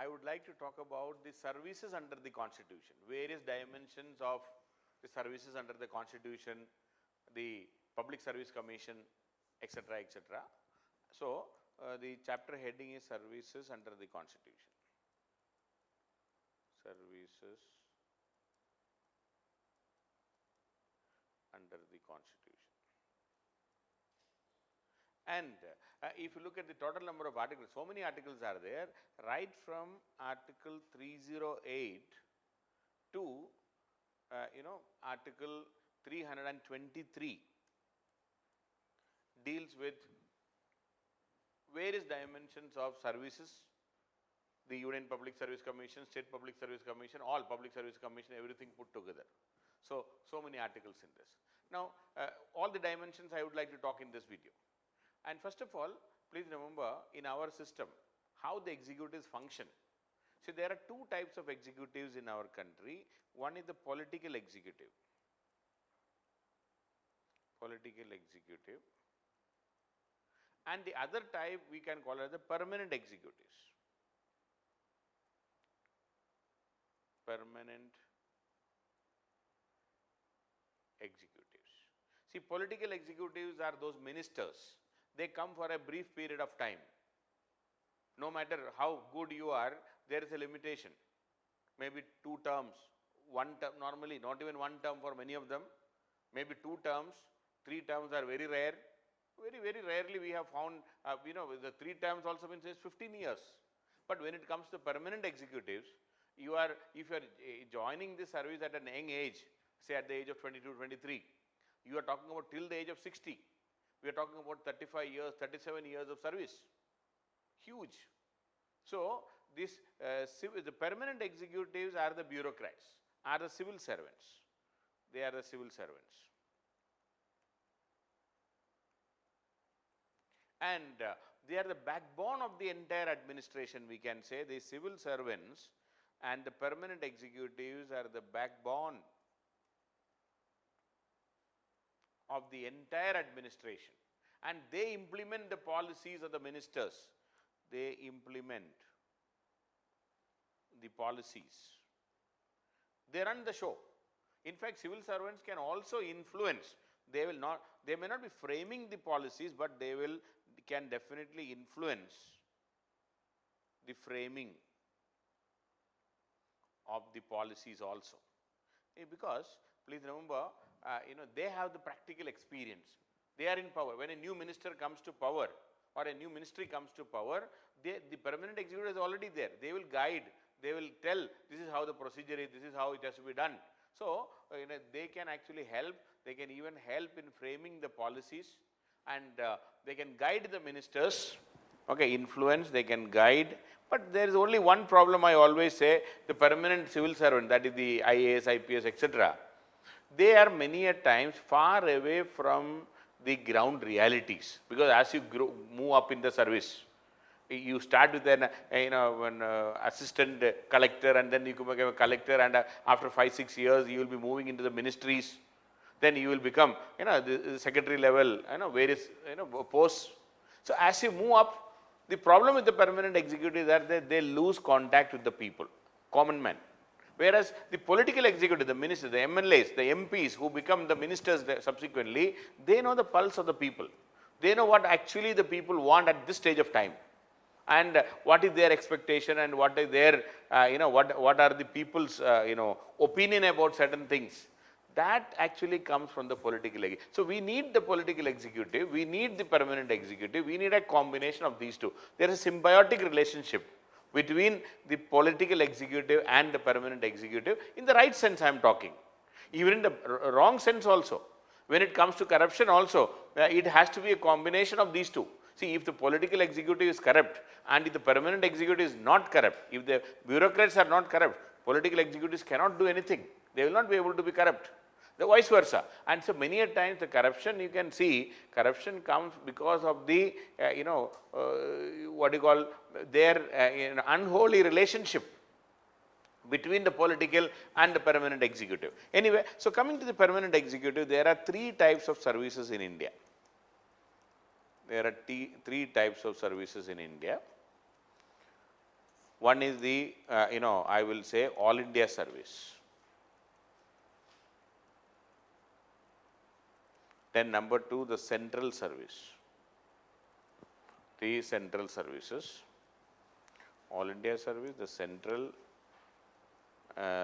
I would like to talk about the services under the Constitution, various dimensions of the services under the Constitution, the Public Service Commission, etc., etc. So, the chapter heading is Services under the Constitution. Services under the Constitution. And if you look at the total number of articles, so many articles are there, right from Article 308 to, Article 323 deals with various dimensions of services, the Union Public Service Commission, State Public Service Commission, all Public Service Commission, everything put together. So many articles in this. Now, all the dimensions I would like to talk in this video. And first of all, please remember in our system, how the executives function. So there are two types of executives in our country. One is the political executive. Political executive. And the other type we can call as the permanent executives. Permanent executives. See, political executives are those ministers. They come for a brief period of time. No matter how good you are, there is a limitation. Maybe 2 terms, 1 term, normally not even 1 term for many of them. Maybe 2 terms, 3 terms are very rare. Very rarely we have found, the 3 terms also means 15 years. But when it comes to permanent executives, if you are joining the service at an young age, say at the age of 22, 23, you are talking about till the age of 60. We are talking about 35 years, 37 years of service. Huge. So, the permanent executives are the bureaucrats, are the civil servants. They are the civil servants. And they are the backbone of the entire administration, we can say. The civil servants and the permanent executives are the backbone of the entire administration, and they implement the policies of the ministers. They implement the policies. They run the show. In fact, civil servants can also influence. They may not be framing the policies, but can definitely influence the framing of the policies also. Because please remember, they have the practical experience. They are in power. When a new minister comes to power or a new ministry comes to power, the permanent executive is already there. They will guide, they will tell this is how the procedure is, this is how it has to be done. So, they can actually help, they can even help in framing the policies, and they can guide the ministers, influence, they can guide. But there is only one problem I always say, the permanent civil servant, that is the IAS, IPS, etc. They are many a times far away from the ground realities, because as you move up in the service, you start with an assistant collector, and then you become a collector, and after 5-6 years you will be moving into the ministries. Then you will become the secretary level, various posts. So as you move up, the problem with the permanent executive is that they lose contact with the people, common man. Whereas the political executive, the ministers, the MLAs, the MPs who become the ministers subsequently, they know the pulse of the people. They know what actually the people want at this stage of time, and what is their expectation, and what is their, what are the people's, opinion about certain things. That actually comes from the political executive. So we need the political executive, we need the permanent executive, we need a combination of these two. There is a symbiotic relationship between the political executive and the permanent executive. In the right sense I am talking. Even in the wrong sense also. When it comes to corruption also, it has to be a combination of these two. See, if the political executive is corrupt and if the permanent executive is not corrupt, if the bureaucrats are not corrupt, political executives cannot do anything. They will not be able to be corrupt. The vice versa. And so many a times the corruption, you can see, corruption comes because of the, their unholy relationship between the political and the permanent executive. Anyway, so coming to the permanent executive, there are 3 types of services in India. There are 3 types of services in India. One is the, I will say All India Service. Then number 2, the Central Service. The Central Services. All India Service, the Central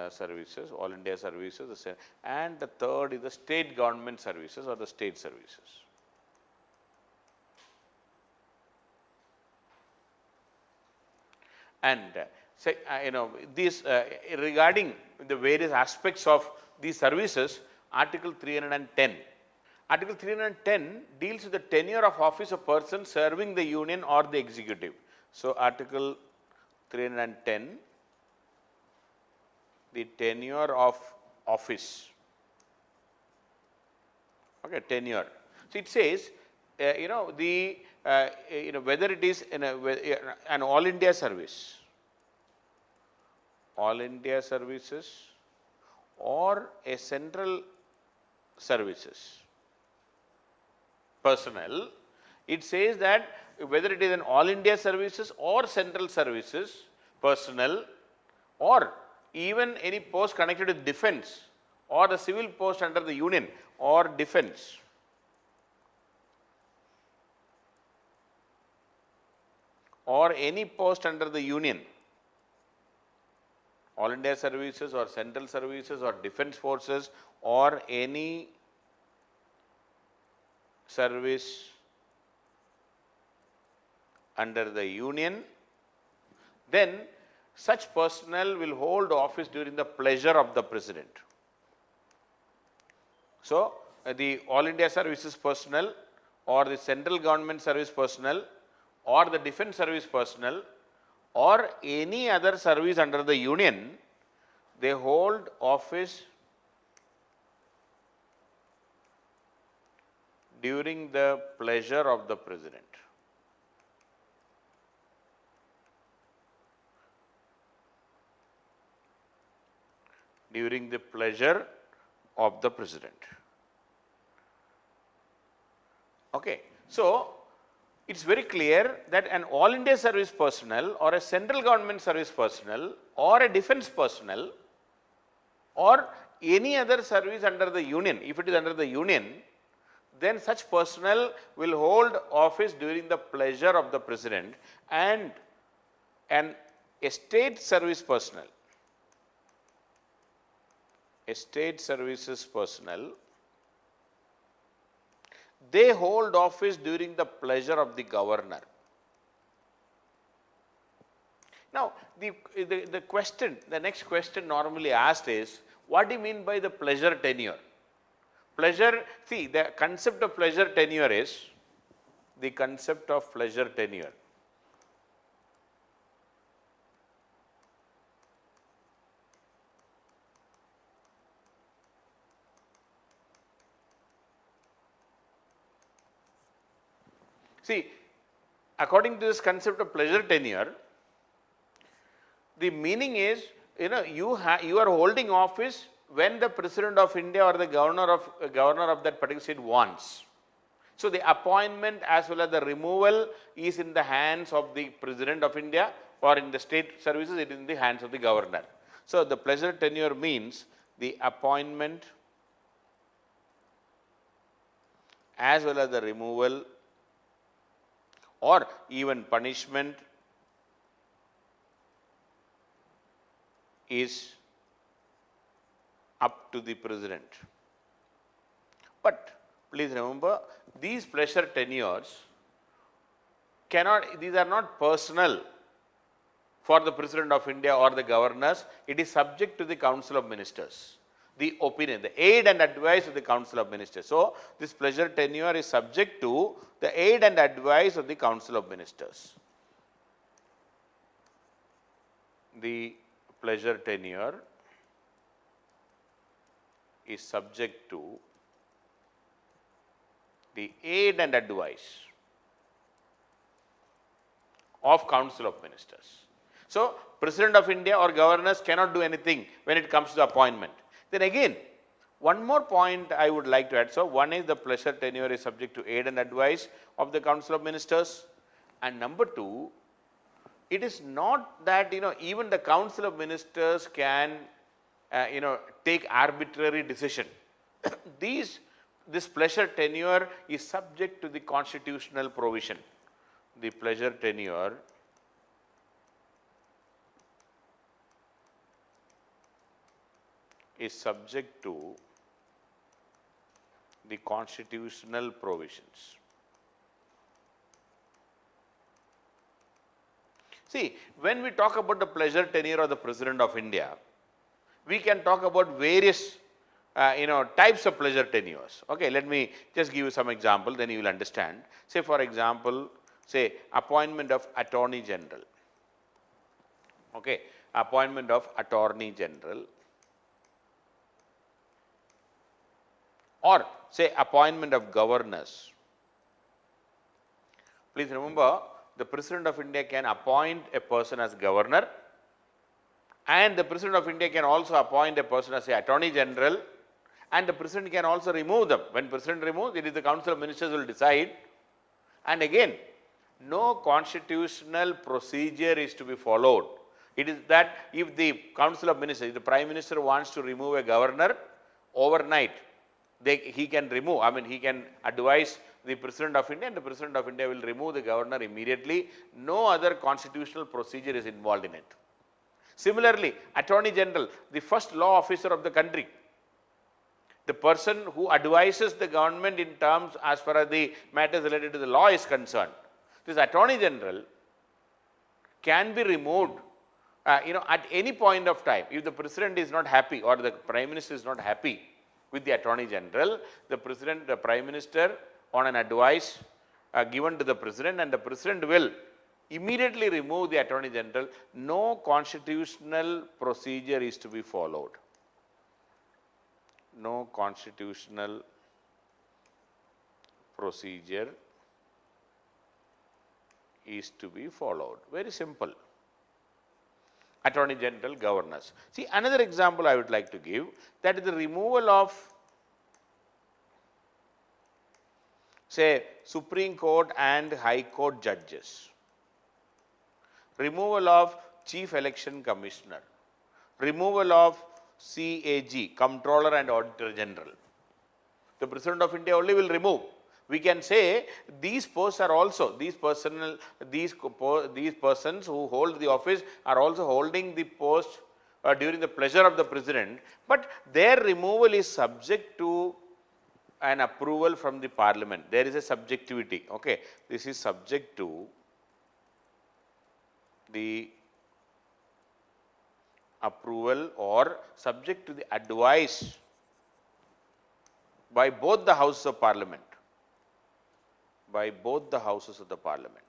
Services, All India Services, and the third is the State Government Services or the State Services. And say, these regarding the various aspects of these services, Article 310. Article 310 deals with the tenure of office of person serving the union or the executive. So, Article 310, the tenure of office, okay, tenure. So, it says, whether it is in an All India Service, All India Services or a Central Services personnel, it says that whether it is an All India Services or Central Services personnel or even any post connected with defense or the civil post under the union or defense, or any post under the union, All India Services or Central Services or Defence Forces or any service under the union, then such personnel will hold office during the pleasure of the President. So, the All India Services personnel or the Central Government Service personnel or the Defence Service personnel or any other service under the union, they hold office during the pleasure of the President. During the pleasure of the President. Okay. So, it is very clear that an All India Service personnel or a Central Government Service personnel or a defence personnel or any other service under the union, if it is under the union, then such personnel will hold office during the pleasure of the President, and a state service personnel, a state services personnel, they hold office during the pleasure of the governor. Now, the question, the next question normally asked is, what do you mean by the pleasure tenure? Pleasure, see, the concept of pleasure tenure is, the concept of pleasure tenure. See, according to this concept of pleasure tenure, the meaning is, you are holding office when the President of India or the governor of that particular state wants. So, the appointment as well as the removal is in the hands of the President of India, or in the state services it is in the hands of the governor. So, the pleasure tenure means the appointment as well as the removal or even punishment is up to the President. But please remember, these pleasure tenures these are not personal for the President of India or the governors, it is subject to the Council of Ministers, the opinion, the aid and advice of the Council of Ministers. So, this pleasure tenure is subject to the aid and advice of the Council of Ministers. The pleasure tenure is subject to the aid and advice of Council of Ministers. So, President of India or governors cannot do anything when it comes to the appointment. Then again, one more point I would like to add. So, one is the pleasure tenure is subject to aid and advice of the Council of Ministers, and number two, it is not that, even the Council of Ministers can, take arbitrary decision. This pleasure tenure is subject to the constitutional provision. The pleasure tenure is subject to the constitutional provisions. See, when we talk about the pleasure tenure of the President of India, we can talk about various types of pleasure tenures. Okay, let me just give you some example, then you will understand. Say for example, say appointment of Attorney General. Okay, appointment of Attorney General, or say appointment of governors. Please remember, the President of India can appoint a person as governor, and the President of India can also appoint a person as Attorney General, and the President can also remove them. When President removes, it is the Council of Ministers will decide. And again, no constitutional procedure is to be followed. It is that if the Council of Ministers, if the Prime Minister wants to remove a governor overnight, he can remove, he can advise the President of India, and the President of India will remove the governor immediately. No other constitutional procedure is involved in it. Similarly, Attorney General, the first law officer of the country, the person who advises the government in terms as far as the matters related to the law is concerned. This Attorney General can be removed at any point of time. If the President is not happy or the Prime Minister is not happy with the Attorney General, the Prime Minister, on an advice given to the President, and the President will immediately remove the Attorney General. No constitutional procedure is to be followed. No constitutional procedure is to be followed. Very simple. Attorney General, governors. See, another example I would like to give, that is the removal of, say, Supreme Court and High Court judges, removal of Chief Election Commissioner, removal of CAG, Comptroller and Auditor General. The President of India only will remove. We can say these posts are also, these persons who hold the office are also holding the post during the pleasure of the President, but their removal is subject to an approval from the Parliament. There is a subjectivity. Okay, this is subject to the approval or subject to the advice by both the Houses of Parliament. By both the Houses of the Parliament.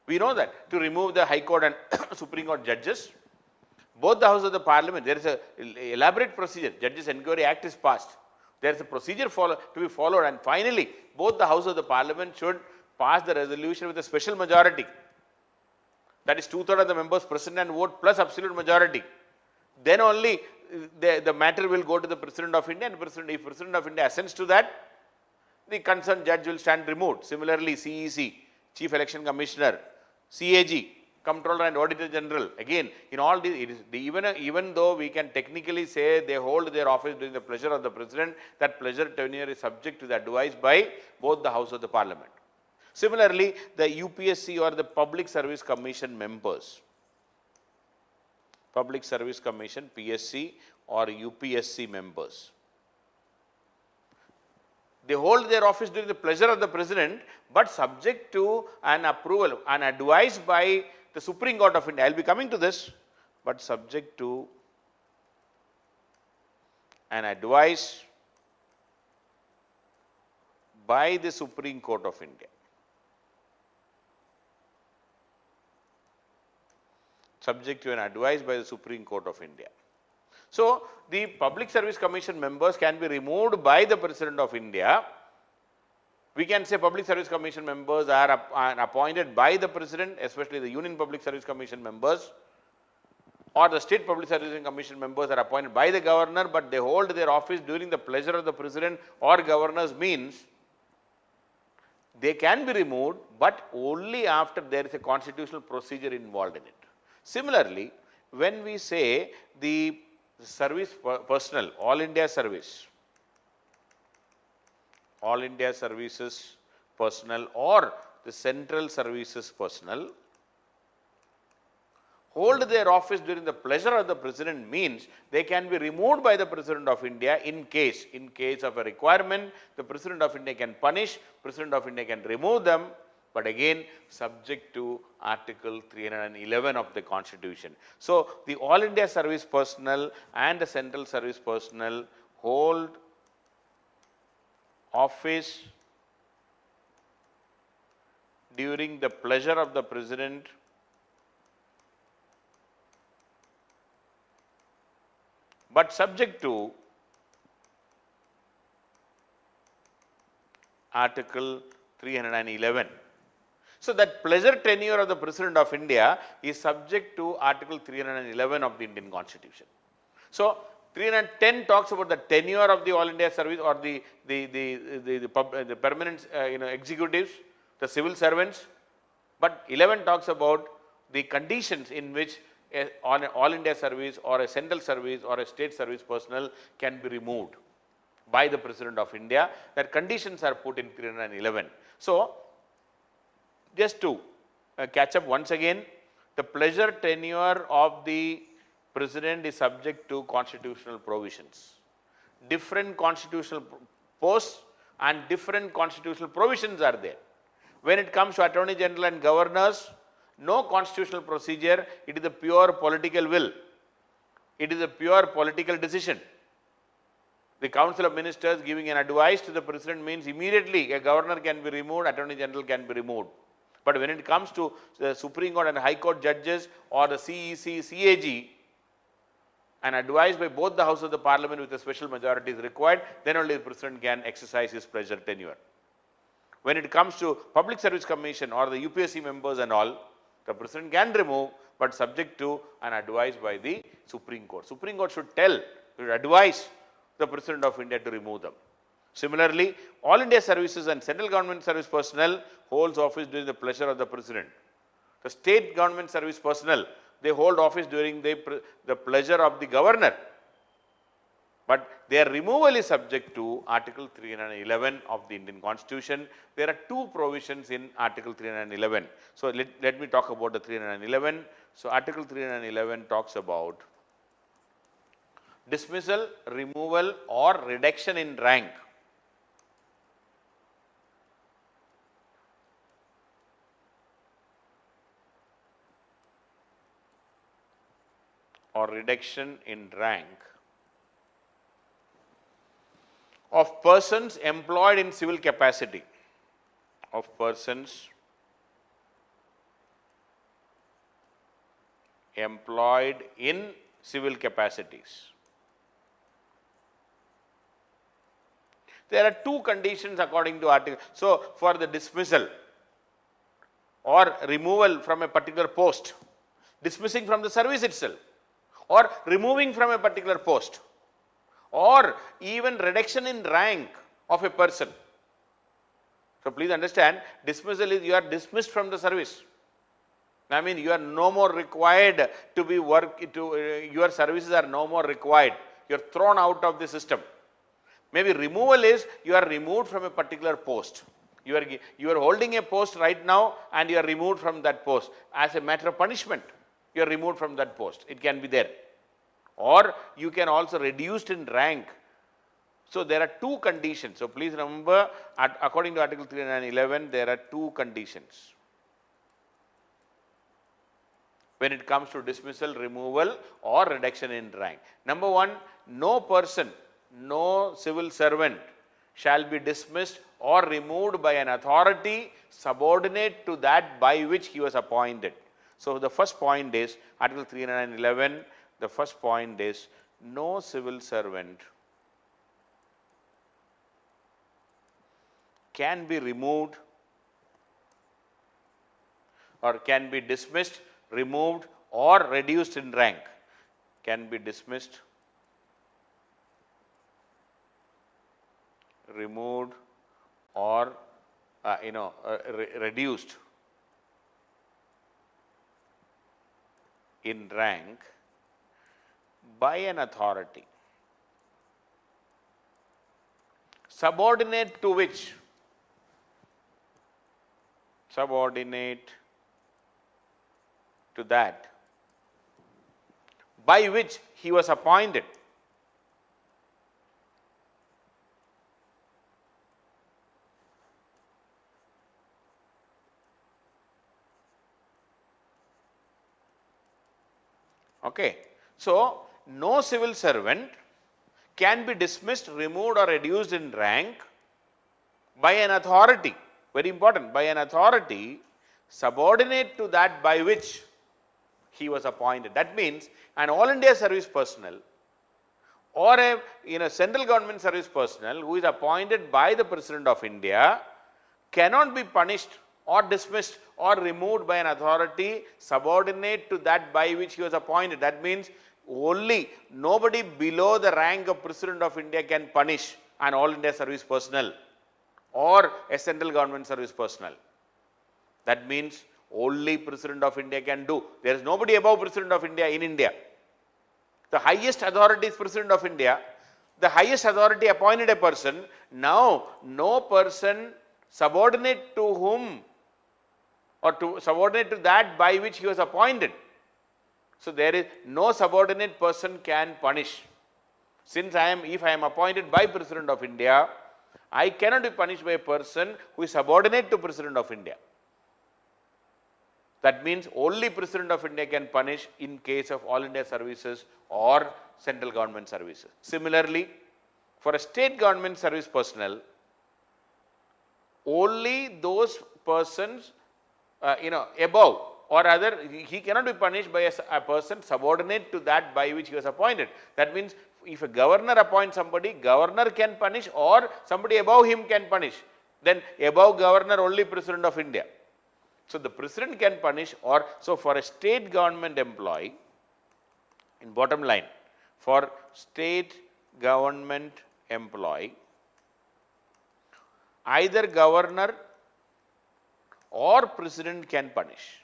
We know that to remove the High Court and Supreme Court judges, both the Houses of the Parliament, there is an elaborate procedure. Judges Inquiry Act is passed. There is a procedure to be followed, and finally, both the Houses of the Parliament should pass the resolution with a special majority. That is 2/3 of the members present and vote plus absolute majority. Then only the matter will go to the President of India, and if President of India assents to that, the concerned judge will stand removed. Similarly, CEC, Chief Election Commissioner, CAG, Comptroller and Auditor General. Again, in all these, even though we can technically say they hold their office during the pleasure of the President, that pleasure tenure is subject to the advice by both the House of the Parliament. Similarly, the UPSC or the Public Service Commission members, Public Service Commission, PSC or UPSC members, they hold their office during the pleasure of the President, but subject to an approval, an advice by the Supreme Court of India. I will be coming to this, but subject to an advice by the Supreme Court of India. Subject to an advice by the Supreme Court of India. So, the Public Service Commission members can be removed by the President of India. We can say Public Service Commission members are appointed by the President, especially the Union Public Service Commission members, or the State Public Service Commission members are appointed by the Governor, but they hold their office during the pleasure of the President or Governors, means they can be removed, but only after there is a constitutional procedure involved in it. Similarly, when we say the service personnel, All India services personnel or the central services personnel hold their office during the pleasure of the President means they can be removed by the President of India in case of a requirement, the President of India can punish, President of India can remove them, but again subject to Article 311 of the Constitution. So, the All India service personnel and the central service personnel hold office during the pleasure of the President but subject to Article 311. So, that pleasure tenure of the President of India is subject to Article 311 of the Indian Constitution. So, 310 talks about the tenure of the All India service or the permanent executives, the civil servants, but 11 talks about the conditions in which on an All India service or a central service or a state service personnel can be removed by the President of India. That conditions are put in 311. So, just to catch up once again, the pleasure tenure of the President is subject to constitutional provisions. Different constitutional posts and different constitutional provisions are there. When it comes to Attorney General and governors, no constitutional procedure, it is a pure political will. It is a pure political decision. The Council of Ministers giving an advice to the President means immediately a governor can be removed, Attorney General can be removed. But when it comes to the Supreme Court and High Court judges or the CEC, CAG, an advice by both the House of the Parliament with a special majority is required, then only the President can exercise his pleasure tenure. When it comes to Public Service Commission or the UPSC members and all, the President can remove, but subject to an advice by the Supreme Court. Supreme Court should advise the President of India to remove them. Similarly, All India services and central government service personnel holds office during the pleasure of the President. The state government service personnel, they hold office during the pleasure of the governor. But their removal is subject to Article 311 of the Indian Constitution. There are two provisions in Article 311. So, let me talk about the 311. So, Article 311 talks about dismissal, removal or reduction in rank of persons employed in civil capacity, civil capacities. There are two conditions according to article. So, for the dismissal or removal from a particular post, dismissing from the service itself or removing from a particular post, or even reduction in rank of a person. So, please understand, dismissal is you are dismissed from the service. I mean, you are no more required to be your services are no more required. You are thrown out of the system. Maybe removal is you are removed from a particular post. You are holding a post right now and you are removed from that post as a matter of punishment. You are removed from that post. It can be there. Or you can also reduced in rank. So, there are two conditions. So, please remember, according to Article 311, there are two conditions when it comes to dismissal, removal or reduction in rank. Number one, no person, no civil servant shall be dismissed or removed by an authority subordinate to that by which he was appointed. So, the first point is Article 311. The first point is no civil servant can be removed or can be dismissed, removed or reduced in rank, can be dismissed, removed or reduced in rank by an authority subordinate to which, subordinate to that by which he was appointed. Okay. So, no civil servant can be dismissed, removed or reduced in rank by an authority, very important, by an authority subordinate to that by which he was appointed. That means an all India service personnel or a central government service personnel who is appointed by the President of India cannot be punished or dismissed or removed by an authority subordinate to that by which he was appointed. That means only nobody below the rank of President of India can punish an all India service personnel or a central government service personnel. That means only President of India can do. There is nobody above President of India in India. The highest authority is President of India. The highest authority appointed a person. Now, no person subordinate to whom or to subordinate to that by which he was appointed. So, there is no subordinate person can punish. Since if I am appointed by President of India, I cannot be punished by a person who is subordinate to President of India. That means only President of India can punish in case of all India services or central government services. Similarly, for a state government service personnel, only those persons above or other, he cannot be punished by a person subordinate to that by which he was appointed. That means if a governor appoints somebody, governor can punish or somebody above him can punish. Then above governor only President of India. So, the President can punish or, so for a state government employee, in bottom line, for state government employee, either governor or President can punish,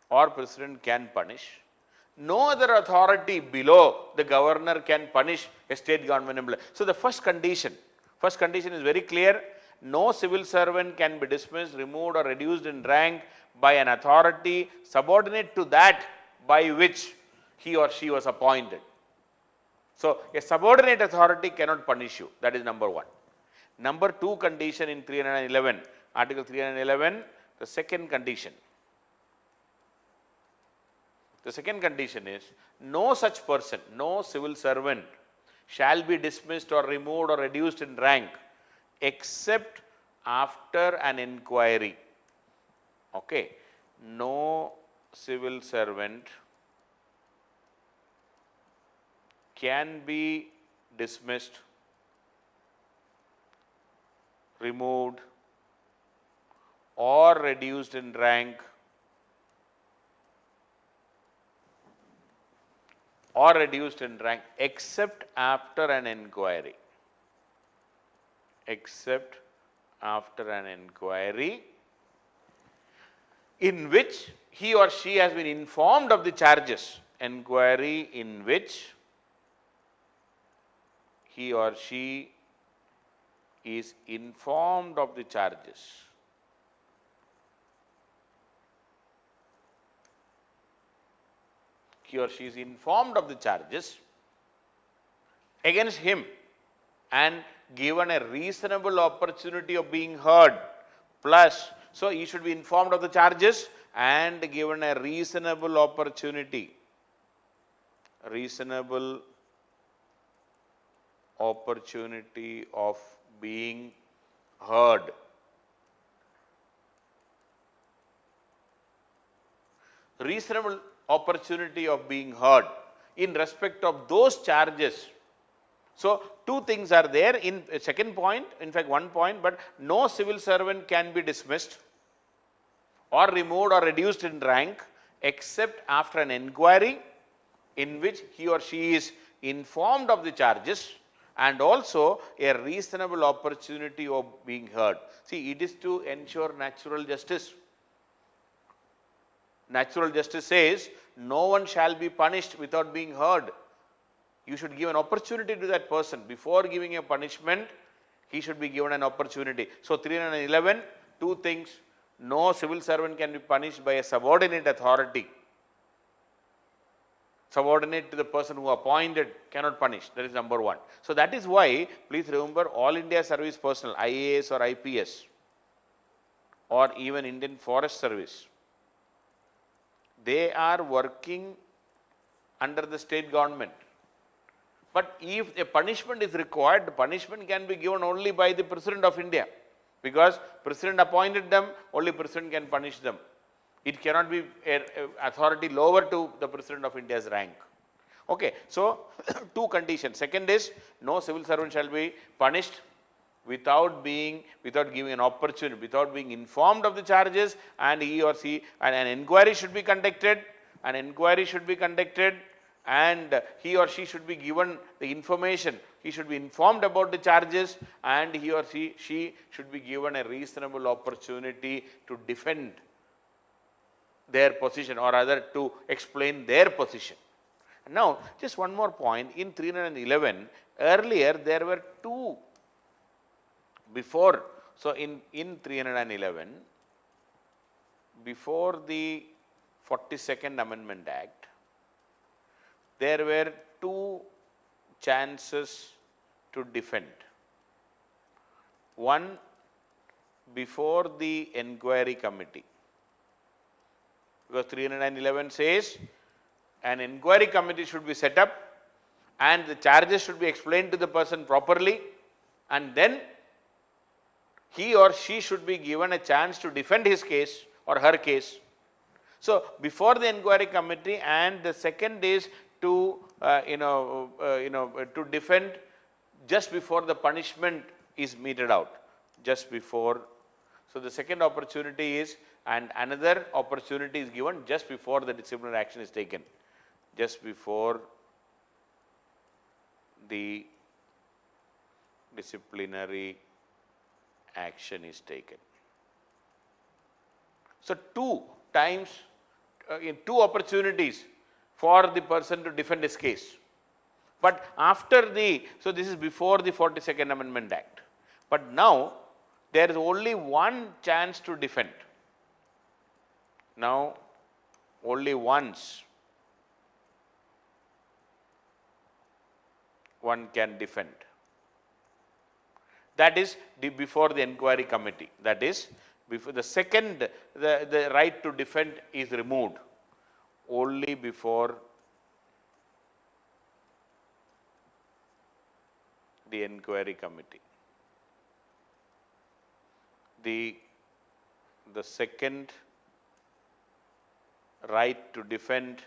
or President can punish. No other authority below the governor can punish a state government employee. So, the first condition is very clear. No civil servant can be dismissed, removed or reduced in rank by an authority subordinate to that by which he or she was appointed. So, a subordinate authority cannot punish you. That is number one. Number two condition in 311, Article 311, the second condition. The second condition is no such person, no civil servant shall be dismissed or removed or reduced in rank except after an inquiry. Okay. No civil servant can be dismissed, removed or reduced in rank except after an inquiry. Except after an inquiry in which he or she has been informed of the charges. Inquiry in which he or she is informed of the charges. He or she is informed of the charges against him and given a reasonable opportunity of being heard, plus, so he should be informed of the charges and given a reasonable opportunity of being heard. Reasonable opportunity of being heard in respect of those charges. So, two things are there in second point, in fact one point, but no civil servant can be dismissed or removed or reduced in rank except after an inquiry in which he or she is informed of the charges and also a reasonable opportunity of being heard. See, it is to ensure natural justice. Natural justice says no one shall be punished without being heard. You should give an opportunity to that person. Before giving a punishment, he should be given an opportunity. So 311, two things. No civil servant can be punished by a subordinate authority. Subordinate to the person who appointed cannot punish. That is number one. So that is why, please remember, all India service personnel, IAS or IPS, or even Indian Forest Service, they are working under the state government. But if a punishment is required, the punishment can be given only by the President of India, because President appointed them, only President can punish them. It cannot be an authority lower to the President of India's rank. Okay, so two conditions. Second is, no civil servant shall be punished without giving an opportunity, without being informed of the charges, and he or she, and an inquiry should be conducted, and he or she should be given the information. He should be informed about the charges, and he or she should be given a reasonable opportunity to defend their position, or rather to explain their position. Now, just one more point. In 311, earlier there were two before. So in 311, before the 42nd Amendment Act, there were two chances to defend. One, before the inquiry committee, because 311 says an inquiry committee should be set up and the charges should be explained to the person properly, and then he or she should be given a chance to defend his case or her case. So before the inquiry committee, and the second is to to defend just before the punishment is meted out, just before. So the second opportunity is, and another opportunity is given just before the disciplinary action is taken, just before the disciplinary action is taken. So two times, in two opportunities for the person to defend his case. But after so this is before the 42nd Amendment Act. But now there is only one chance to defend. Now only once one can defend. That is before the inquiry committee. That is, before the second, the right to defend is removed only before the inquiry committee. The second right to defend,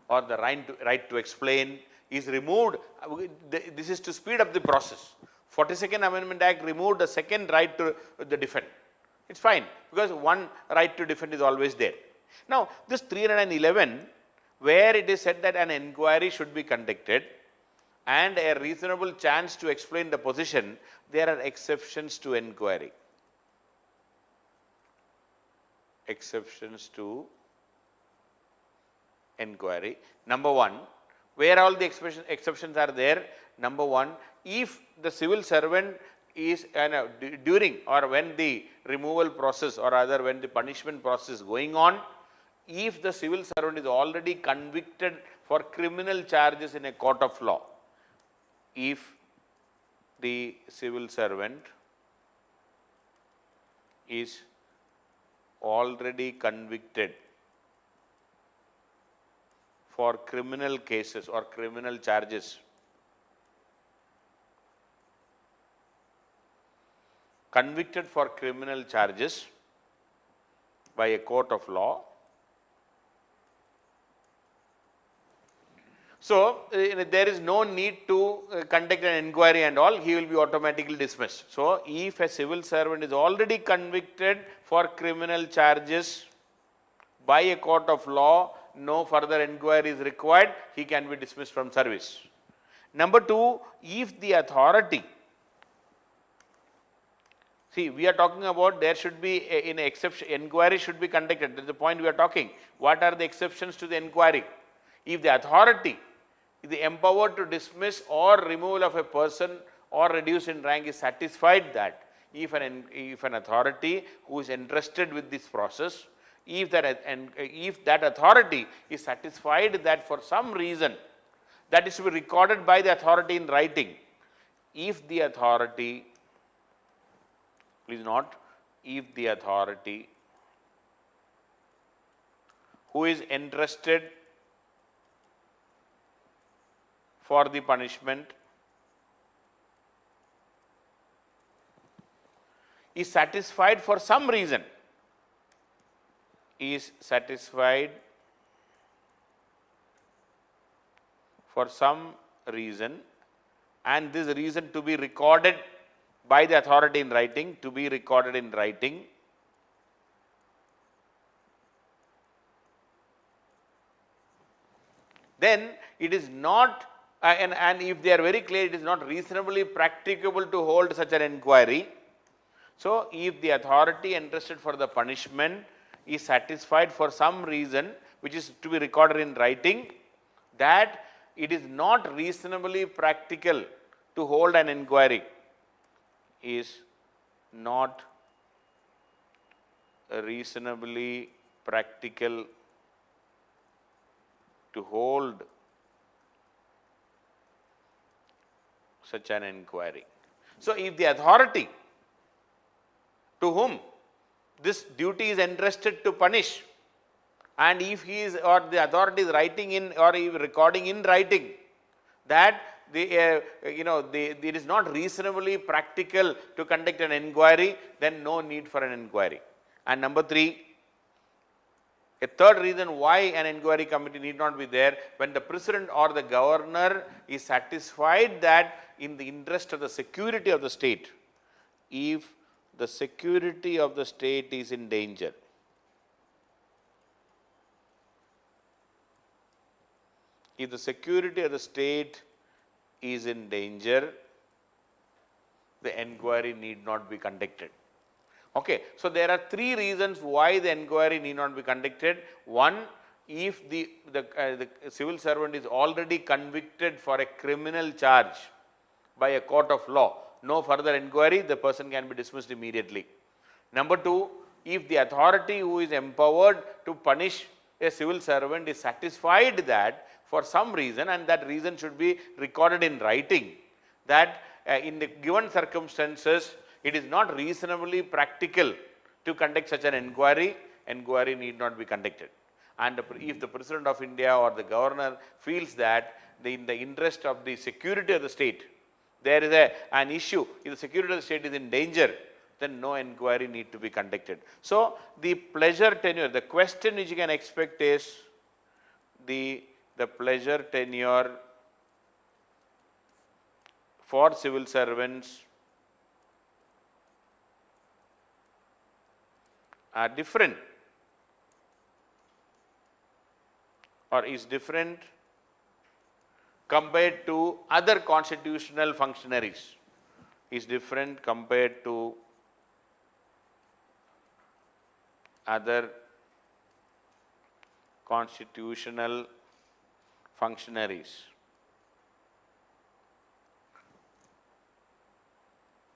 or the right to explain, is removed. This is to speed up the process. 42nd Amendment Act removed the second right to the defend. It's fine, because one right to defend is always there. Now this 311, where it is said that an inquiry should be conducted and a reasonable chance to explain the position, there are exceptions to inquiry. Exceptions to inquiry. Number one, where all the exceptions are there. Number one, if the civil servant is during or when the removal process, or rather when the punishment process is going on, if the civil servant is already convicted for criminal charges in a court of law, if the civil servant is already convicted for criminal cases or criminal charges, convicted for criminal charges by a court of law, so there is no need to conduct an inquiry and all, he will be automatically dismissed. So if a civil servant is already convicted for criminal charges by a court of law, no further inquiry is required, he can be dismissed from service. Number 2, if the authority, see, we are talking about there should be in exception, inquiry should be conducted. That is the point we are talking. What are the exceptions to the inquiry? If the authority is empowered to dismiss or removal of a person or reduce in rank is satisfied that if an authority who is entrusted with this process, if that authority is satisfied that for some reason that is to be recorded by the authority in writing, if the authority, please note, if the authority who is entrusted for the punishment is satisfied for some reason, is satisfied for some reason, and this reason to be recorded by the authority in writing, to be recorded in writing, then it is not, and if they are very clear, it is not reasonably practicable to hold such an inquiry. So, if the authority entrusted for the punishment is satisfied for some reason which is to be recorded in writing, that it is not reasonably practical to hold an inquiry, is not reasonably practical to hold such an inquiry. So, if the authority to whom this duty is entrusted to punish, and if he is or the authority is writing in or recording in writing that it is not reasonably practical to conduct an inquiry, then no need for an inquiry. And number 3, a third reason why an inquiry committee need not be there, when the president or the governor is satisfied that in the interest of the security of the state, if the security of the state is in danger, if the security of the state is in danger, the inquiry need not be conducted. Okay. So, there are 3 reasons why the inquiry need not be conducted. 1, if the civil servant is already convicted for a criminal charge by a court of law, no further inquiry, the person can be dismissed immediately. Number 2, if the authority who is empowered to punish a civil servant is satisfied that for some reason, and that reason should be recorded in writing, that in the given circumstances it is not reasonably practical to conduct such an inquiry, inquiry need not be conducted. And if the President of India or the Governor feels that in the interest of the security of the state, there is an issue, if the security of the state is in danger, then no inquiry need to be conducted. So, the pleasure tenure, the question which you can expect is the pleasure tenure for civil servants are different or is different compared to other constitutional functionaries, is different compared to other constitutional functionaries.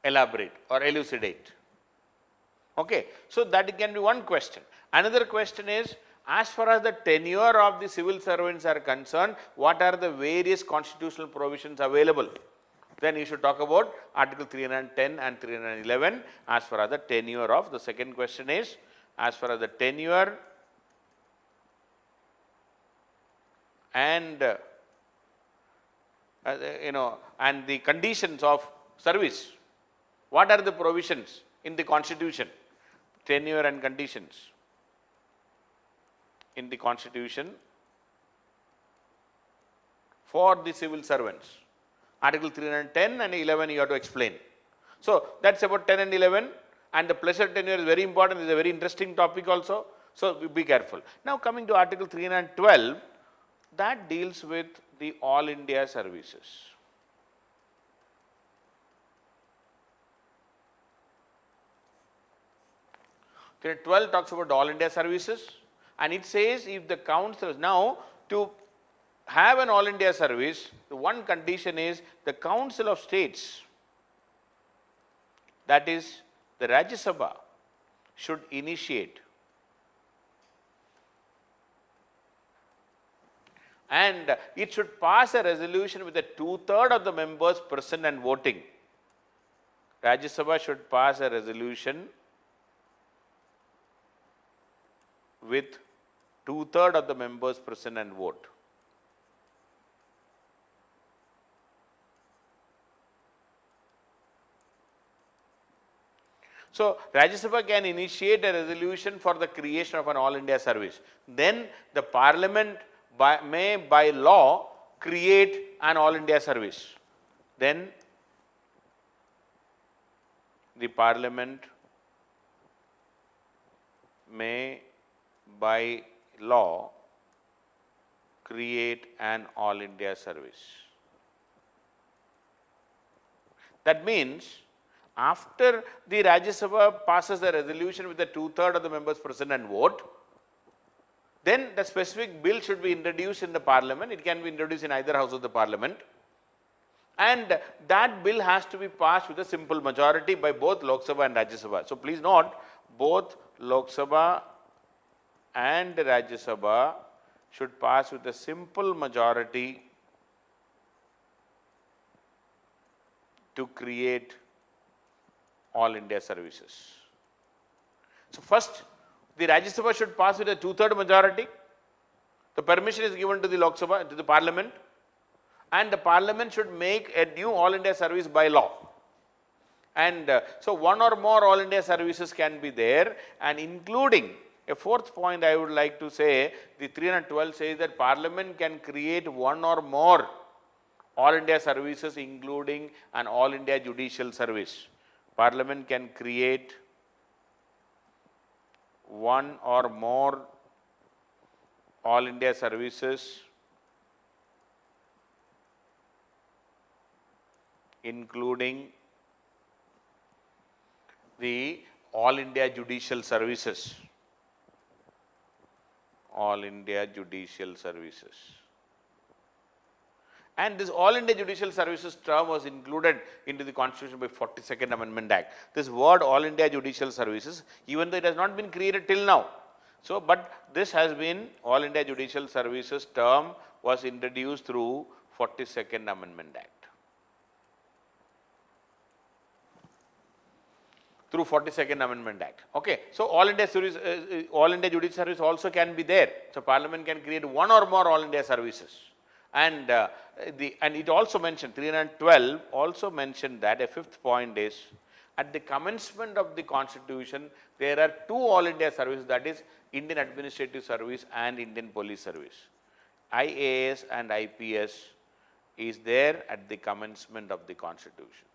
Elaborate or elucidate. Okay. So, that can be one question. Another question is, as far as the tenure of the civil servants are concerned, what are the various constitutional provisions available? Then you should talk about Article 310 and 311 as far as the tenure of. The second question is, as far as the tenure and and the conditions of service, what are the provisions in the Constitution? Tenure and conditions in the Constitution for the civil servants. Article 310 and 11 you have to explain. So, that is about 10 and 11, and the pleasure tenure is very important, it is a very interesting topic also. So be careful. Now coming to Article 312, that deals with the All India services. 312 talks about All India services, and it says if the council, now to have an All India service, the one condition is the Council of States, that is the Rajya Sabha, should initiate, and it should pass a resolution with a 2/3 of the members present and voting. Rajya Sabha should pass a resolution with 2/3 of the members present and vote. So Rajya Sabha can initiate a resolution for the creation of an All India service. Then the Parliament may by law create an All India service. Then the Parliament may by law create an All India service. That means after the Rajya Sabha passes the resolution with the 2/3 of the members present and vote, then the specific bill should be introduced in the Parliament. It can be introduced in either house of the Parliament, and that bill has to be passed with a simple majority by both Lok Sabha and Rajya Sabha. So please note, both Lok Sabha and Rajya Sabha should pass with a simple majority to create All India services. So first, the Rajya Sabha should pass with a 2/3 majority. The permission is given to the Lok Sabha, to the Parliament, and the Parliament should make a new All India service by law. And so one or more All India services can be there, and including a fourth point I would like to say, the 312 says that Parliament can create one or more All India services, including an All India judicial service. Parliament can create one or more All India services, including the All India judicial services. All India judicial services. And this All India Judicial Services term was included into the Constitution by 42nd Amendment Act. This word All India Judicial Services, even though it has not been created till now. So, but this has been, All India Judicial Services term was introduced through 42nd Amendment Act. Through 42nd Amendment Act. Okay. So All India service, All India Judicial Service also can be there. So Parliament can create one or more All India services. And it also mentioned, 312 also mentioned that a fifth point is, at the commencement of the Constitution, there are two All India services, that is Indian Administrative Service and Indian Police Service. IAS and IPS is there at the commencement of the Constitution.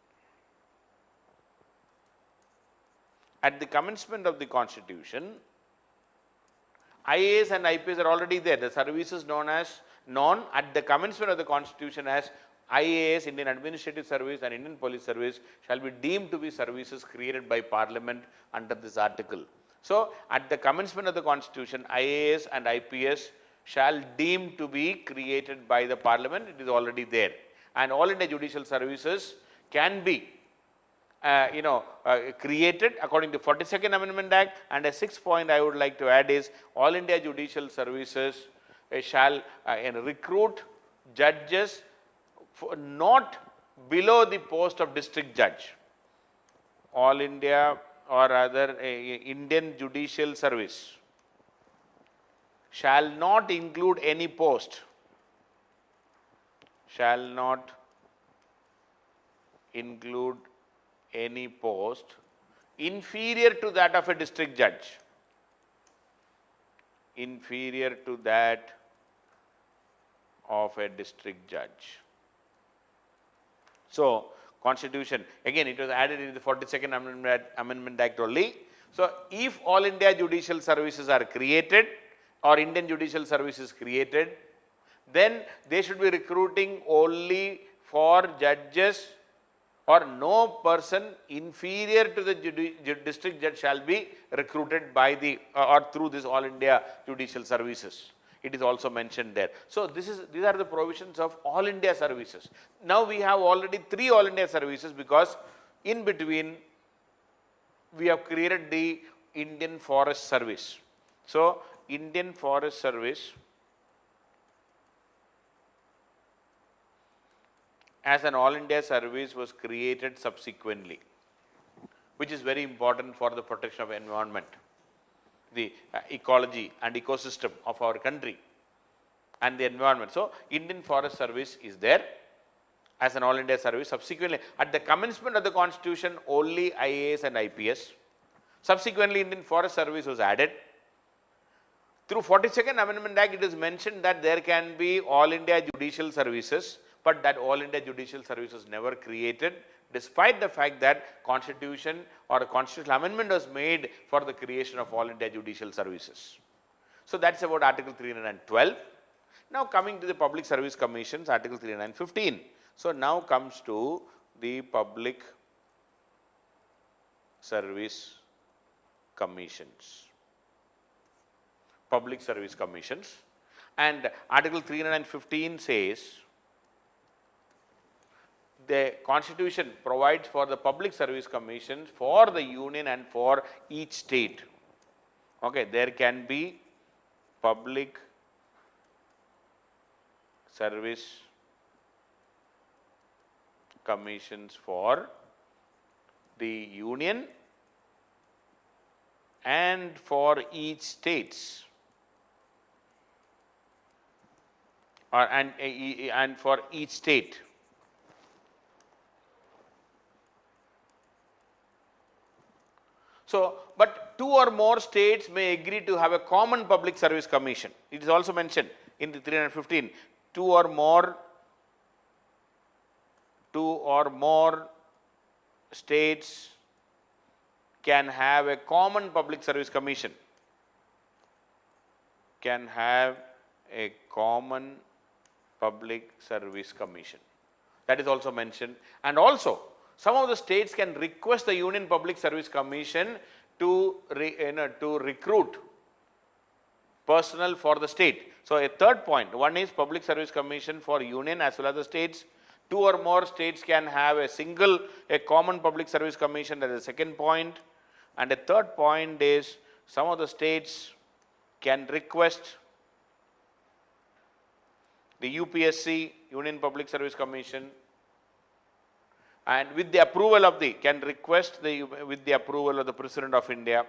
At the commencement of the Constitution, IAS and IPS are already there. The services known at the commencement of the Constitution as IAS, Indian Administrative Service, and Indian Police Service shall be deemed to be services created by Parliament under this article. So, at the commencement of the Constitution, IAS and IPS shall deem to be created by the Parliament. It is already there. And All India Judicial Services can be created according to 42nd Amendment Act. And a sixth point I would like to add is, All India Judicial Services shall recruit judges not below the post of district judge. All India or rather Indian Judicial Service shall not include any post, shall not include any post inferior to that of a district judge, inferior to that of a district judge. So, Constitution. Again, it was added in the 42nd Amendment Act only. So, if All India Judicial Services are created or Indian Judicial Services created, then they should be recruiting only for judges, or no person inferior to the district judge shall be recruited by the or through this All India Judicial Services. It is also mentioned there. So, these are the provisions of All India Services. Now, we have already 3 All India Services, because in between we have created the Indian Forest Service. So, Indian Forest Service as an All India Service was created subsequently, which is very important for the protection of environment, the ecology and ecosystem of our country and the environment. So, Indian Forest Service is there as an All India Service. Subsequently, at the commencement of the Constitution, only IAS and IPS. Subsequently, Indian Forest Service was added. Through 42nd Amendment Act, it is mentioned that there can be All India Judicial Services, but that All India Judicial Service was never created, despite the fact that Constitution or a constitutional amendment was made for the creation of All India Judicial Services. So, that is about Article 312. Now, coming to the Public Service Commissions, Article 315. So, now comes to the Public Service Commissions. Public Service Commissions, and Article 315 says the Constitution provides for the Public Service Commissions for the Union and for each state. Okay, there can be Public Service Commissions for the Union and for each states. And for each state. So, but 2 or more states may agree to have a common Public Service Commission. It is also mentioned in the 315. 2 or more states can have a common Public Service Commission. Can have a common Public Service Commission. That is also mentioned. And also, some of the states can request the Union Public Service Commission to recruit personnel for the state. So, a third point, one is Public Service Commission for Union as well as the states. 2 or more states can have a common Public Service Commission. That is the second point. And a third point is some of the states can request the UPSC, Union Public Service Commission, and with the approval of can request with the approval of the President of India,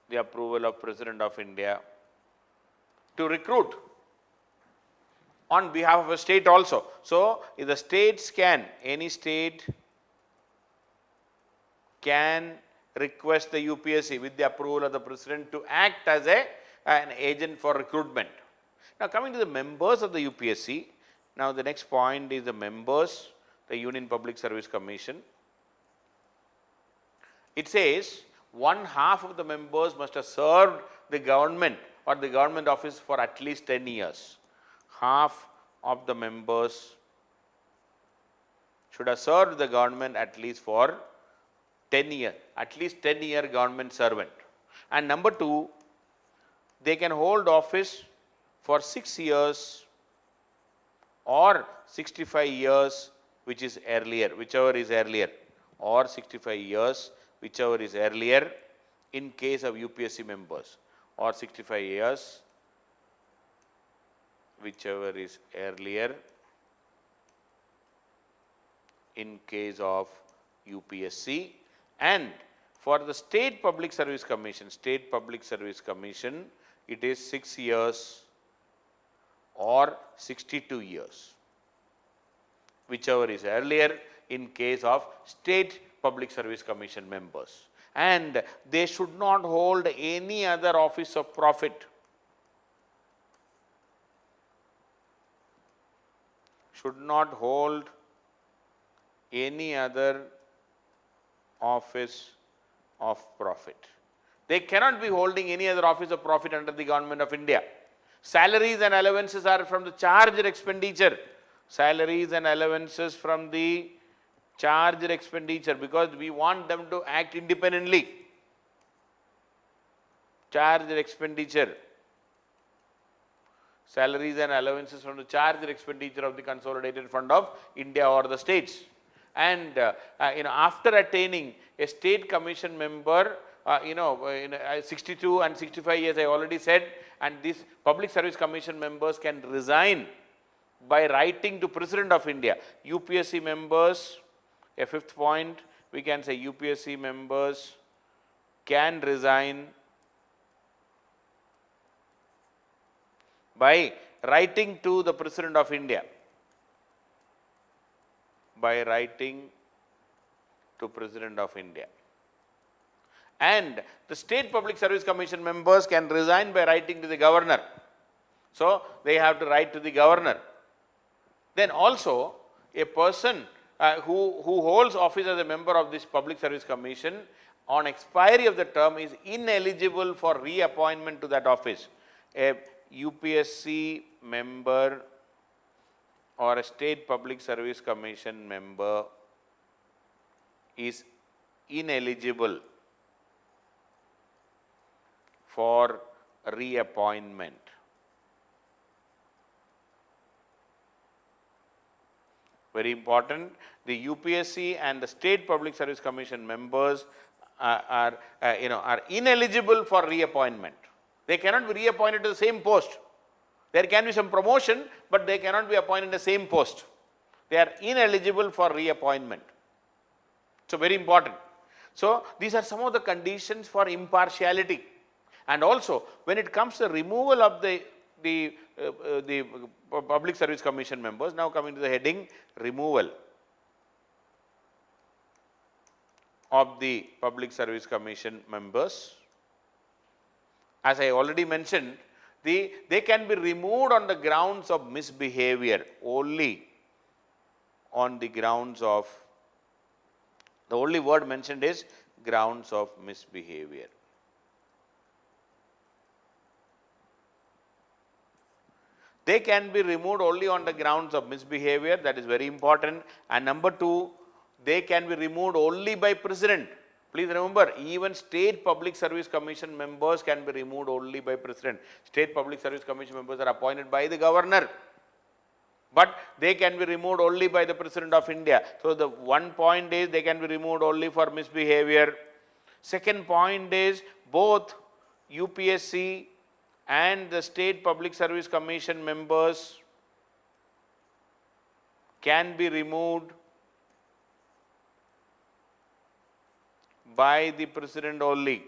the approval of President of India to recruit on behalf of a state also. So, if the states any state can request the UPSC with the approval of the President to act as an agent for recruitment. Now, coming to the members of the UPSC, now the next point is the members, the Union Public Service Commission. It says 1/2 of the members must have served the government or the government office for at least 10 years. Half of the members should have served the government at least for 10 years, at least 10-year government servant. And number 2, they can hold office for 6 years or 65 years, which is earlier, whichever is earlier, or 65 years, whichever is earlier in case of UPSC members, or 65 years, whichever is earlier in case of UPSC. And for the State Public Service Commission, it is 6 years or 62 years, whichever is earlier in case of State Public Service Commission members. And they should not hold any other office of profit. should not hold any other office of profit. They cannot be holding any other office of profit under the Government of India. Salaries and allowances are from the charged expenditure. Salaries and allowances from the charged expenditure, because we want them to act independently. Charged expenditure. Salaries and allowances from the charged expenditure of the consolidated fund of India or the states. And after attaining a state commission member, 62 and 65 years I already said, and these public service commission members can resign by writing to President of India. UPSC members, a fifth point, we can say UPSC members can resign by writing to the President of India. By writing to President of India. And the State Public Service Commission members can resign by writing to the Governor. So, they have to write to the Governor. Then also, a person who holds office as a member of this Public Service Commission on expiry of the term is ineligible for reappointment to that office. A UPSC member or a State Public Service Commission member is ineligible for reappointment. Very important, the UPSC and the State Public Service Commission members are ineligible for reappointment. They cannot be reappointed to the same post. There can be some promotion, but they cannot be appointed in the same post. They are ineligible for reappointment. So, very important. So, these are some of the conditions for impartiality. And also, when it comes to removal of the Public Service Commission members, now coming to the heading removal of the Public Service Commission members. As I already mentioned, they can be removed on the grounds of misbehavior, only on the grounds of, the only word mentioned is grounds of misbehavior. They can be removed only on the grounds of misbehavior, that is very important. And number two, they can be removed only by President. Please remember, even State Public Service Commission members can be removed only by President. State Public Service Commission members are appointed by the Governor, but they can be removed only by the President of India. So, the one point is they can be removed only for misbehavior. Second point is both UPSC and the State Public Service Commission members can be removed by the President only.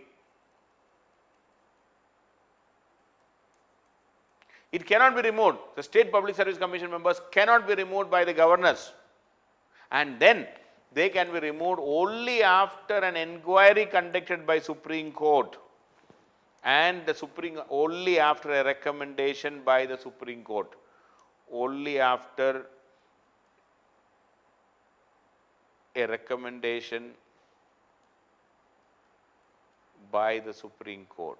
It cannot be removed. The State Public Service Commission members cannot be removed by the governors. And then they can be removed only after an inquiry conducted by Supreme Court. And the only after a recommendation by the Supreme Court. Only after a recommendation by the Supreme Court.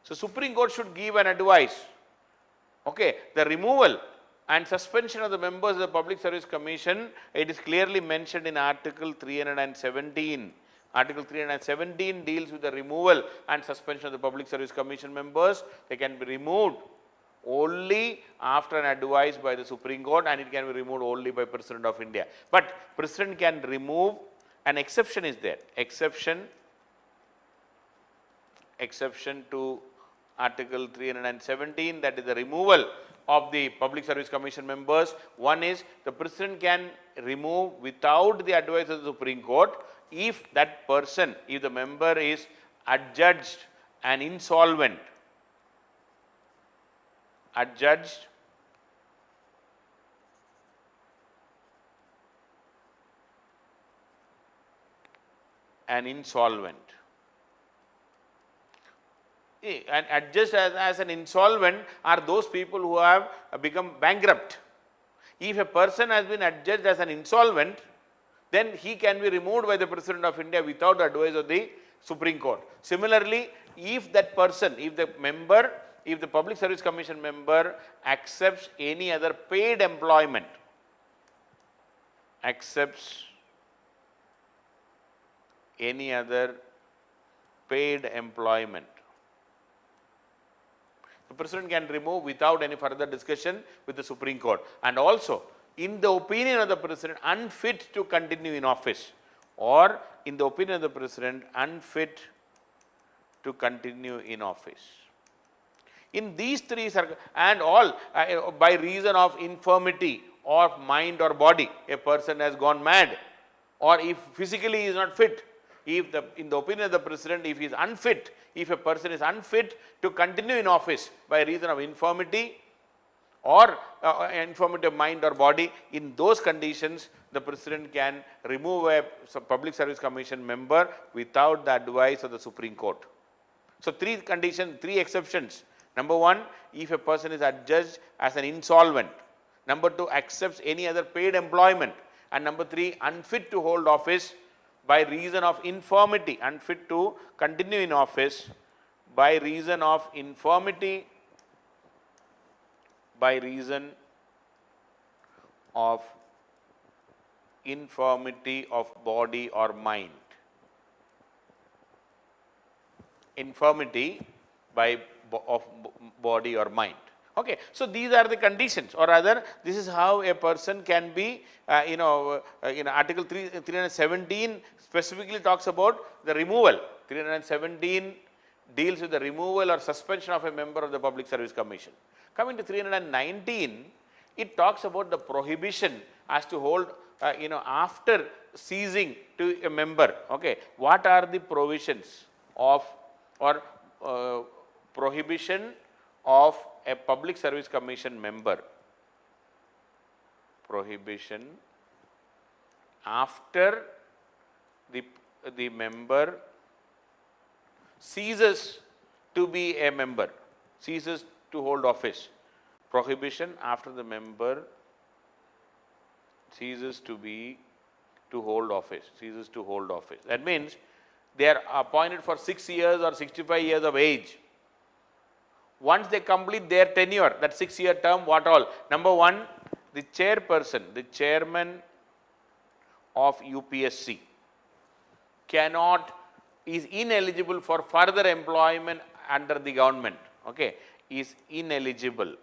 So, Supreme Court should give an advice. Okay, the removal and suspension of the members of the Public Service Commission, it is clearly mentioned in Article 317. Article 317 deals with the removal and suspension of the Public Service Commission members. They can be removed only after an advice by the Supreme Court, and it can be removed only by President of India. But President can remove, an exception is there. Exception to Article 317, that is the removal of the Public Service Commission members. One is the President can remove without the advice of the Supreme Court if that person, if the member is adjudged and insolvent. Adjudged and insolvent. And adjudged as an insolvent are those people who have become bankrupt. If a person has been adjudged as an insolvent, then he can be removed by the President of India without the advice of the Supreme Court. Similarly, if that person, if the member, if the Public Service Commission member accepts any other paid employment, accepts any other paid employment, the President can remove without any further discussion with the Supreme Court. And also, in the opinion of the President, unfit to continue in office, or in the opinion of the President, unfit to continue in office. In these three and all by reason of infirmity of mind or body, a person has gone mad, or if physically he is not fit, if in the opinion of the President, if he is unfit, if a person is unfit to continue in office by reason of infirmity or infirmity of mind or body, in those conditions the President can remove a Public Service Commission member without the advice of the Supreme Court. So three conditions, three exceptions. Number one, if a person is adjudged as an insolvent. Number two, accepts any other paid employment. And number three, unfit to hold office by reason of infirmity, unfit to continue in office by reason of infirmity, by reason of infirmity of body or mind. Infirmity of body or mind. Okay, so these are the conditions, or rather, this is how a person can be, Article 317 specifically talks about the removal. 317 deals with the removal or suspension of a member of the Public Service Commission. Coming to 319, it talks about the prohibition as to hold, after ceasing to a member. Okay, what are the provisions of or prohibition of a Public Service Commission member? Prohibition after the member ceases to be a member, ceases to hold office. Prohibition after the member ceases to hold office, ceases to hold office. That means they are appointed for 6 years or 65 years of age. Once they complete their tenure, that 6-year term, what all? Number one, the chairperson, the chairman of UPSC is ineligible for further employment under the government. Okay, is ineligible.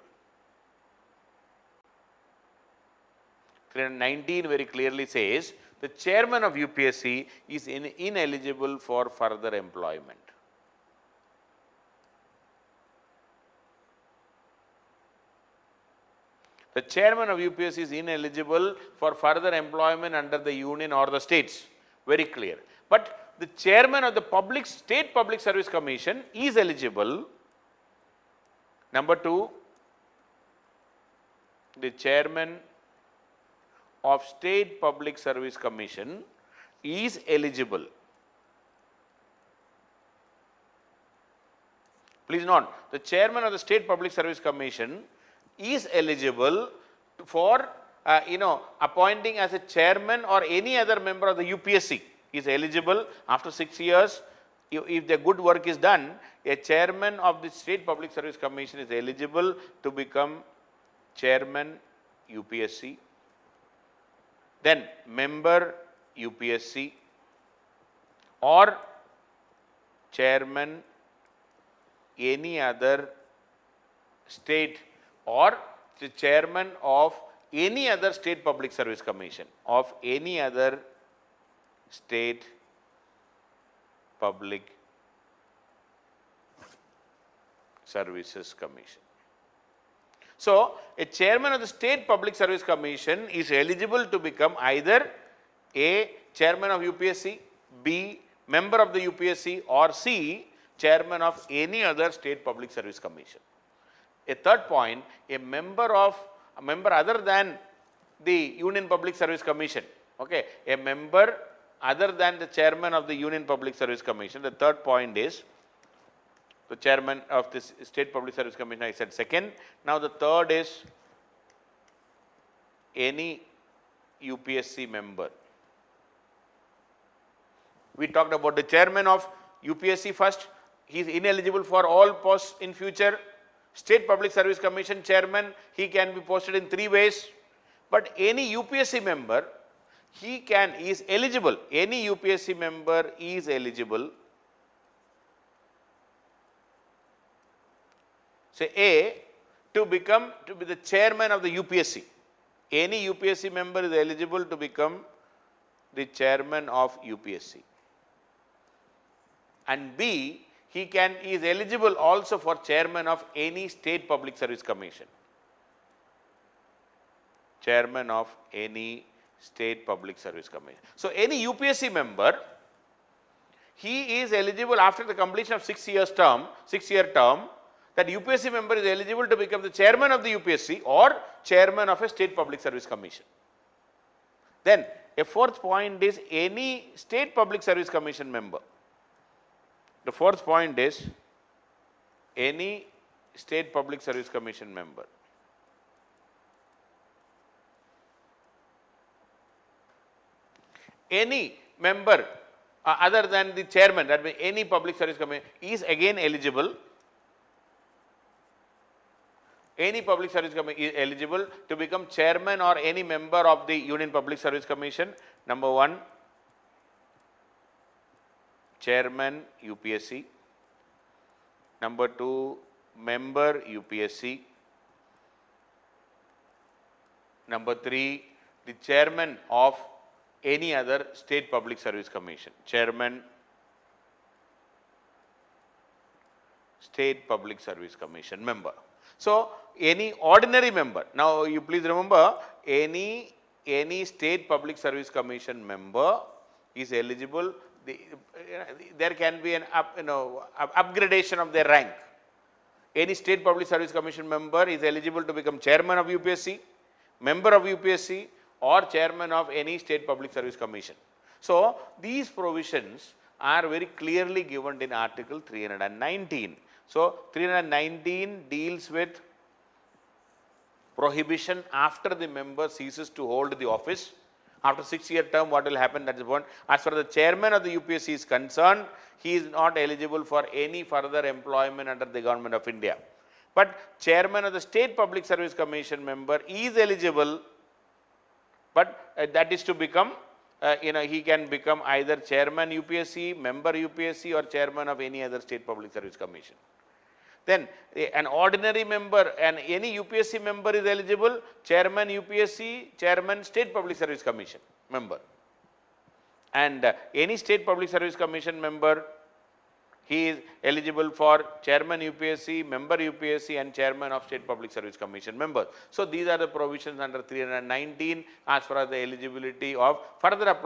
319 very clearly says the chairman of UPSC is ineligible for further employment. The chairman of UPSC is ineligible for further employment under the union or the states. Very clear. But the chairman of the State Public Service Commission is eligible. Number two, the chairman of State Public Service Commission is eligible. Please note, the chairman of the State Public Service Commission is eligible for appointing as a chairman or any other member of the UPSC. Is eligible after 6 years. If the good work is done, a chairman of the State Public Service Commission is eligible to become chairman UPSC, then member UPSC, or chairman any other state, or the chairman of any other State Public Service Commission, of any other State Public Services Commission. So, a chairman of the State Public Service Commission is eligible to become either A, chairman of UPSC, B, member of the UPSC, or C, chairman of any other State Public Service Commission. A third point, a member other than the Union Public Service Commission, okay, a member other than the chairman of the Union Public Service Commission. The third point is the chairman of this State Public Service Commission, I said second. Now the third is any UPSC member. We talked about the chairman of UPSC first. He is ineligible for all posts in future. State Public Service Commission chairman, he can be posted in 3 ways. But any UPSC member, he is eligible. Any UPSC member is eligible. Say A, to be the chairman of the UPSC. Any UPSC member is eligible to become the chairman of UPSC. And B, he is eligible also for chairman of any State Public Service Commission. Chairman of any State Public Service Commission. So any UPSC member, he is eligible after the completion of 6-year term, that UPSC member is eligible to become the chairman of the UPSC or chairman of a State Public Service Commission. Then a fourth point is any State Public Service Commission member. The fourth point is any State Public Service Commission member. Any member other than the chairman, that means any public service commission, is again eligible. Any public service commission is eligible to become chairman or any member of the Union Public Service Commission. Number 1, chairman UPSC. Number 2, member UPSC. Number 3, the chairman of any other State Public Service Commission. Chairman, State Public Service Commission member. So any ordinary member. Now you please remember, any State Public Service Commission member is eligible. There can be an upgradation of their rank. Any State Public Service Commission member is eligible to become chairman of UPSC, member of UPSC, or chairman of any State Public Service Commission. So these provisions are very clearly given in Article 319. So 319 deals with prohibition after the member ceases to hold the office. After 6-year term, what will happen? That is one. As far as the chairman of the UPSC is concerned, he is not eligible for any further employment under the Government of India. But chairman of the State Public Service Commission member is eligible, but that is to become, he can become either chairman UPSC, member UPSC, or chairman of any other State Public Service Commission. Then an ordinary member and any UPSC member is eligible, chairman UPSC, chairman State Public Service Commission member. And any State Public Service Commission member, he is eligible for chairman UPSC, member UPSC, and chairman of State Public Service Commission member. So these are the provisions under 319 as far as the eligibility of further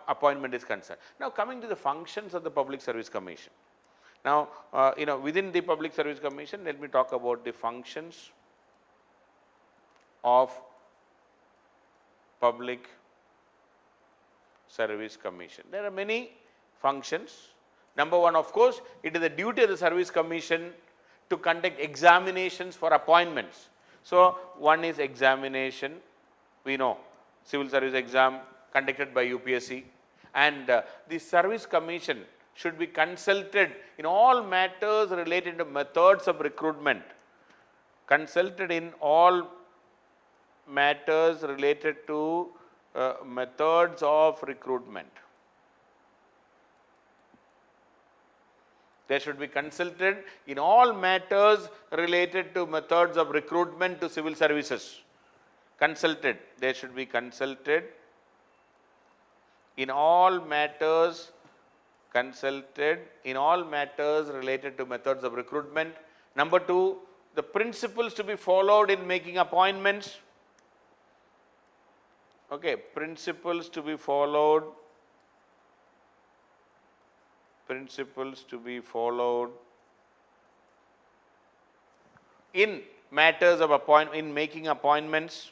appointment is concerned. Now coming to the functions of the Public Service Commission. Now, within the Public Service Commission, let me talk about the functions of Public Service Commission. There are many functions. Number 1, of course, it is the duty of the Service Commission to conduct examinations for appointments. So one is examination. We know civil service exam conducted by UPSC, and the Service Commission should be consulted in all matters related to methods of recruitment. Consulted in all matters related to methods of recruitment. They should be consulted in all matters related to methods of recruitment to civil services. Consulted. They should be consulted in all matters related to methods of recruitment. Number 2, the principles to be followed in making appointments. Okay, principles to be followed. Principles to be followed in matters of in making appointments.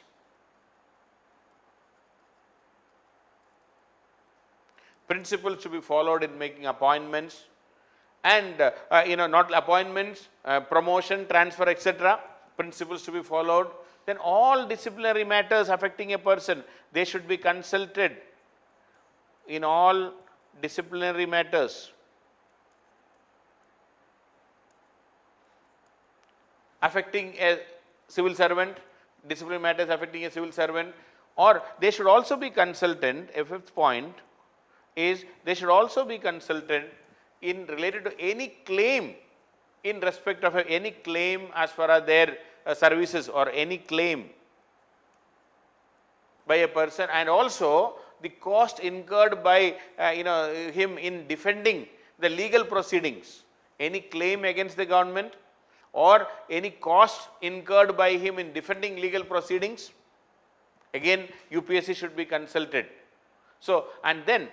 Principles to be followed in making appointments, and not appointments, promotion, transfer, etc. Principles to be followed. then all disciplinary matters affecting a person, they should be consulted in all disciplinary matters affecting a civil servant, disciplinary matters affecting a civil servant, or they should also be consultant. A fifth point is they should also be consulted in related to any claim in respect of any claim as far as their services or any claim by a person, and also the cost incurred by him in defending the legal proceedings, any claim against the government or any cost incurred by him in defending legal proceedings, again UPSC should be consulted. So, and then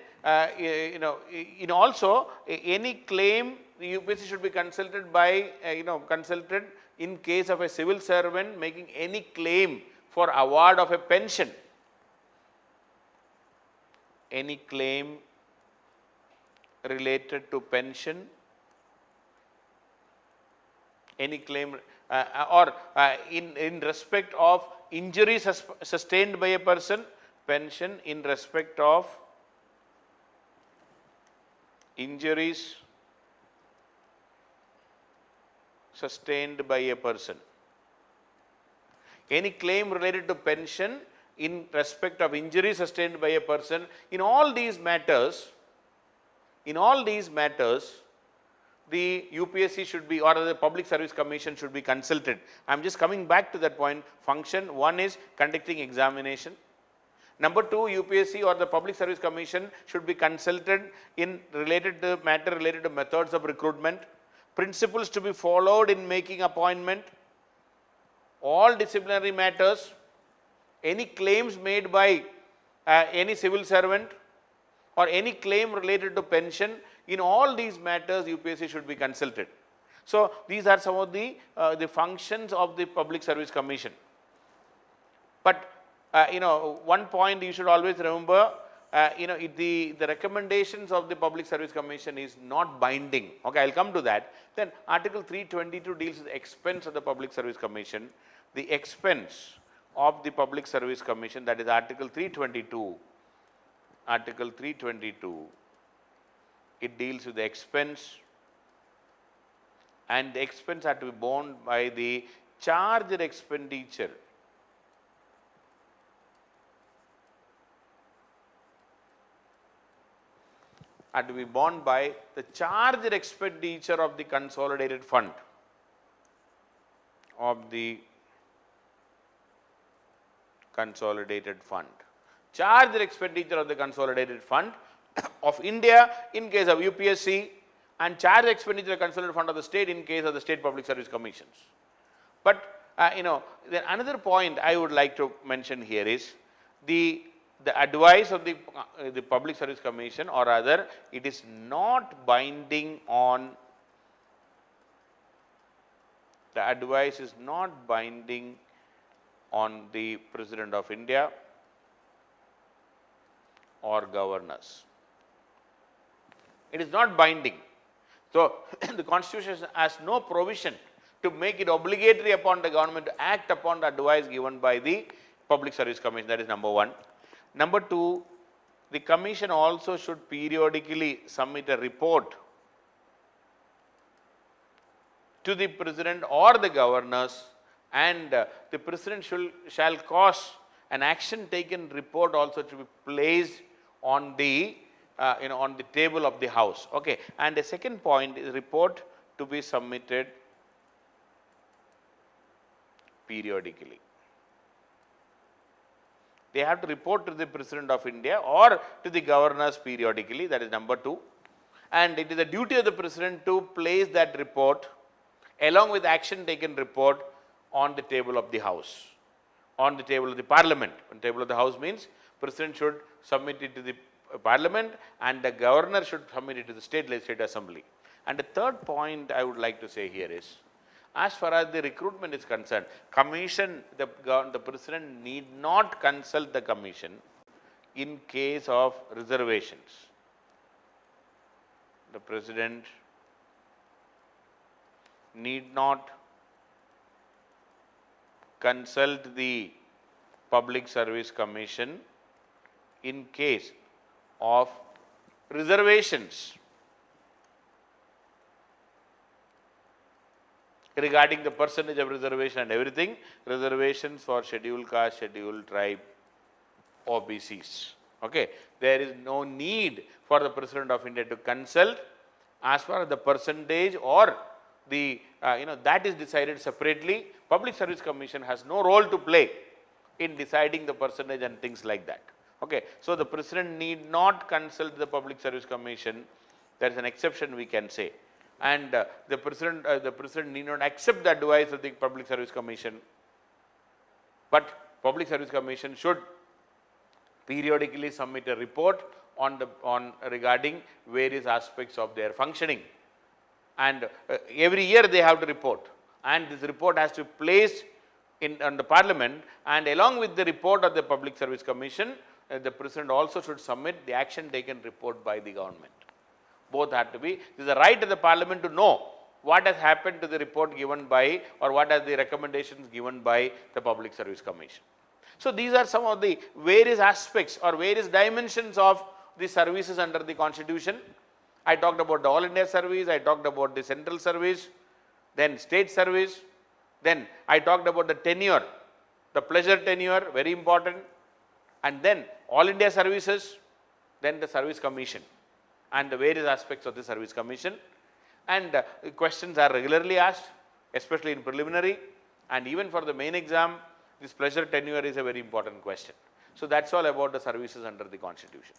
in also any claim the UPSC should be consulted by consulted in case of a civil servant making any claim for award of a pension, any claim related to pension, any claim or in respect of injuries sustained by a person, pension in respect of injuries sustained by a person, any claim related to pension in respect of injuries sustained by a person. In all these matters, the UPSC should be, or the Public Service Commission should be consulted. I am just coming back to that point. Function one is conducting examination. Number two, UPSC or the Public Service Commission should be consulted in matter related to methods of recruitment, principles to be followed in making appointment, all disciplinary matters, any claims made by any civil servant or any claim related to pension. In all these matters UPSC should be consulted. So, these are some of the functions of the Public Service Commission. But one point you should always remember, the recommendations of the Public Service Commission is not binding. Okay, I will come to that. Then Article 322 deals with the expense of the Public Service Commission. The expense of the Public Service Commission, that is Article 322. Article 322, it deals with the expense, and the expense had to be borne by the charged expenditure. Had to be borne by the charged expenditure of the consolidated fund, charged expenditure of the consolidated fund of India in case of UPSC, and charged expenditure of consolidated fund of the state in case of the state public service commissions. But then another point I would like to mention here is the advice of the Public Service Commission, or rather it is not binding on, the advice is not binding on the President of India or governors. It is not binding. So, the Constitution has no provision to make it obligatory upon the government to act upon the advice given by the Public Service Commission. That is number one. Number two, the Commission also should periodically submit a report to the President or the governors, and the President shall cause an action taken report also to be placed on the on the table of the House. Okay. And the second point is report to be submitted periodically. They have to report to the President of India or to the governors periodically, that is number two. And it is the duty of the President to place that report along with action taken report on the table of the House, on the table of the Parliament. On the table of the House means President should submit it to the Parliament and the Governor should submit it to the State Legislative Assembly. And the third point I would like to say here is, as far as the recruitment is concerned, Commission, the President need not consult the Commission in case of reservations. The President need not consult the Public Service Commission in case of reservations regarding the percentage of reservation and everything, reservations for scheduled caste, scheduled tribe, OBCs. Okay. There is no need for the President of India to consult as far as the percentage or the, that is decided separately. Public Service Commission has no role to play in deciding the percentage and things like that. Okay. So, the President need not consult the Public Service Commission. There is an exception we can say. And the President need not accept the advice of the Public Service Commission. But Public Service Commission should periodically submit a report on regarding various aspects of their functioning. And every year they have to report. And this report has to be placed on the Parliament, and along with the report of the Public Service Commission, the President also should submit the action taken report by the government. Both have to be, this is a right of the Parliament to know what has happened to the report given by, or what are the recommendations given by the Public Service Commission. So, these are some of the various aspects or various dimensions of the services under the Constitution. I talked about the All India service, I talked about the central service, then state service, then I talked about the tenure, the pleasure tenure, very important, and then All India services, then the Service Commission and the various aspects of the Service Commission. And questions are regularly asked, especially in preliminary, and even for the main exam, this pleasure tenure is a very important question. So, that is all about the services under the Constitution.